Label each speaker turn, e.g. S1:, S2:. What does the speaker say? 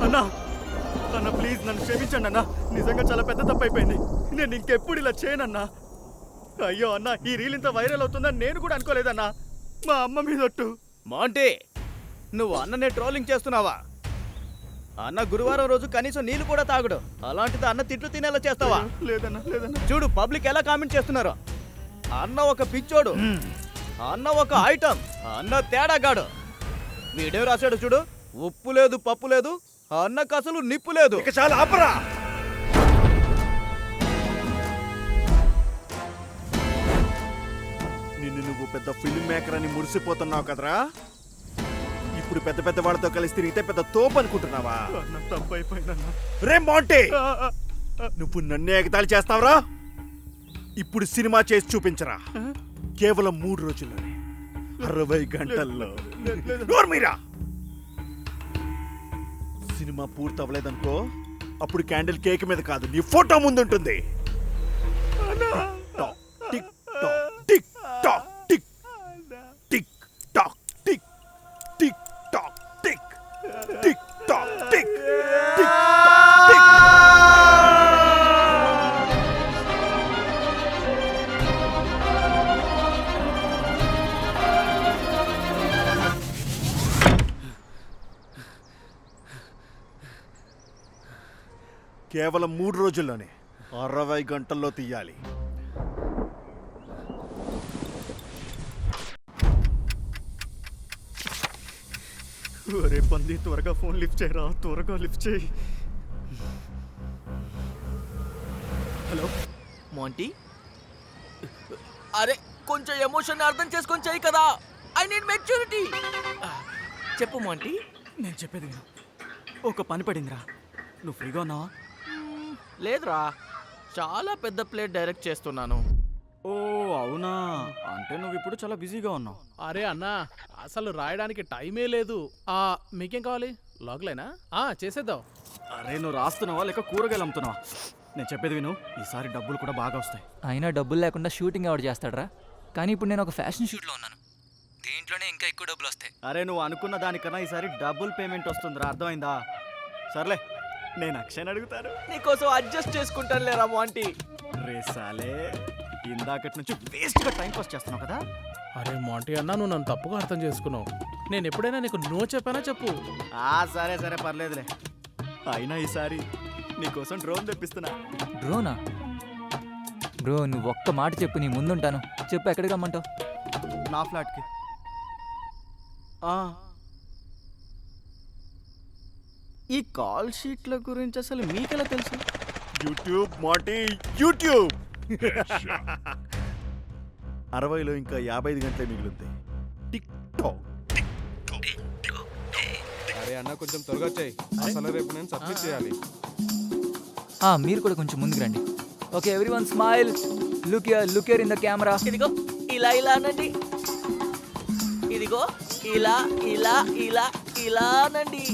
S1: అన్నా అన్న ప్లీజ్ నన్ను క్షమించండి అన్న. నిజంగా చాలా పెద్ద తప్పు అయిపోయింది. నేను ఇంకెప్పుడు ఇలా చేయనన్నా. అయ్యో అన్న, ఈ రీల్ ఇంత వైరల్ అవుతుందని నేను కూడా అనుకోలేదన్నా. మా అమ్మ మీద ఒట్టు.
S2: మాంటీ, నువ్వు అన్ననే ట్రోలింగ్ చేస్తున్నావా? అన్న గురువారం రోజు కనీసం నీళ్ళు కూడా తాగడు, అలాంటిది అన్న తిట్లు తినేలా చేస్తావా?
S1: లేదన్నా లేదన్నా.
S2: చూడు పబ్లిక్ ఎలా కామెంట్ చేస్తున్నారు. అన్న ఒక పిచ్చోడు, అన్న ఒక ఐటమ్, అన్న తేడాగాడు. వీడియో రాశాడు చూడు, ఉప్పు లేదు పప్పు లేదు, అన్నకు అసలు నిప్పు లేదు.
S1: ఇక చాలా ఆపరా. నిన్ను నువ్వు పెద్ద ఫిల్మ్ మేకర్ అని మురిసిపోతున్నావు కదరా. ఇప్పుడు పెద్ద పెద్ద వాళ్ళతో కలిసి తిరిగితే పెద్ద తోపు అనుకుంటున్నావా? రే మాంటే, నువ్వు నన్నే ఎగతాళి చేస్తావురా. ఇప్పుడు సినిమా చేసి చూపించరా. కేవలం 3 రోజుల్లోనే 60 గంటల్లో. నోర్మీరా, సినిమా పూర్తి అవ్వలేదనుకో, అప్పుడు క్యాండిల్ కేక్ మీద కాదు నీ ఫోటో ముందు ఉంటుంది. Tick tock tick tock tick tick tock tick tick tock tick tick tock tick tick tock tick. కేవలం 3 రోజుల్లోనే 60 గంటల్లో తీయాలి. ఒరే పంది, త్వరగా ఫోన్ లిఫ్ట్ చేయరా, త్వరగా లిఫ్ట్ చేయి.
S3: హలో మాంటీ, అరే కొంచెం ఎమోషన్ అర్థం చేసుకొని చెయ్యి కదా. I need maturity. చెప్పు మాంటీ.
S1: నేను చెప్పేది విను. ఒక పని పడిందిరా, నువ్వు ఫ్రీగా ఉన్నావా?
S3: లేదురా, చాలా పెద్ద ప్లేట్ డైరెక్ట్ చేస్తున్నాను.
S1: ఓ అవునా, అంటే నువ్వు ఇప్పుడు చాలా బిజీగా ఉన్నావు.
S4: అరే అన్నా, అసలు రాయడానికి టైమే లేదు. మీకేం కావాలి? లాగ్లైనా చేసేద్దాం.
S1: అరే నువ్వు రాస్తున్నావా లేక కూరగాయలు అమ్ముతున్నావా? నేను చెప్పేది విను, ఈసారి డబ్బులు కూడా బాగా వస్తాయి.
S5: అయినా డబ్బులు లేకుండా షూటింగ్ ఎవరు చేస్తాడరా? కానీ ఇప్పుడు నేను ఒక ఫ్యాషన్ షూట్లో ఉన్నాను, దీంట్లోనే ఇంకా ఎక్కువ డబ్బులు వస్తాయి.
S1: అరే నువ్వు అనుకున్న దానికన్నా ఈసారి డబుల్ పేమెంట్ వస్తుందిరా, అర్థమైందా? సర్లే, నేను అక్షయ్ అడుగుతాను.
S3: నీకోసం అడ్జస్ట్ చేసుకుంటాను లేరా మాంటీ.
S1: రే సాలే, ఇందాకటి నుంచి వేస్ట్గా టైం పాస్ చేస్తున్నావు కదా.
S4: అరే మాంటీ అన్నా, నువ్వు నన్ను తప్పుగా అర్థం చేసుకున్నావు. నేను ఎప్పుడైనా నీకు నో చెప్పానా చెప్పు.
S1: సరే సరే పర్లేదులే. అయినా ఈసారి నీకోసం డ్రోన్ తెప్పిస్తున్నా.
S5: డ్రోనా? బ్రో నువ్వు ఒక్క మాట చెప్పు, నీ ముందుంటాను. చెప్పు, ఎక్కడికి రమ్మంటావు?
S1: నా ఫ్లాట్కి.
S2: ఈ కాల్ షీట్ల గురించి అసలు మీకెలా తెలుసు?
S1: YouTube Monty, YouTube. 60లో ఇంకా 55 గంటలే మిగులుతాయి. Tick talk.
S6: అరే అన్న కొంచెం త్వరగా వచ్చాయి, అసలు రేపు నేను సబ్మిట్ చేయాలి.
S5: మీరు కూడా కొంచెం ముందుకు రండి. Okay everyone smile, look here in the camera.
S3: ఇదిగో ఇలా ఇలా అనండి. ఇదిగో ఇలా ఇలా ఇలా ఇలా అనండి.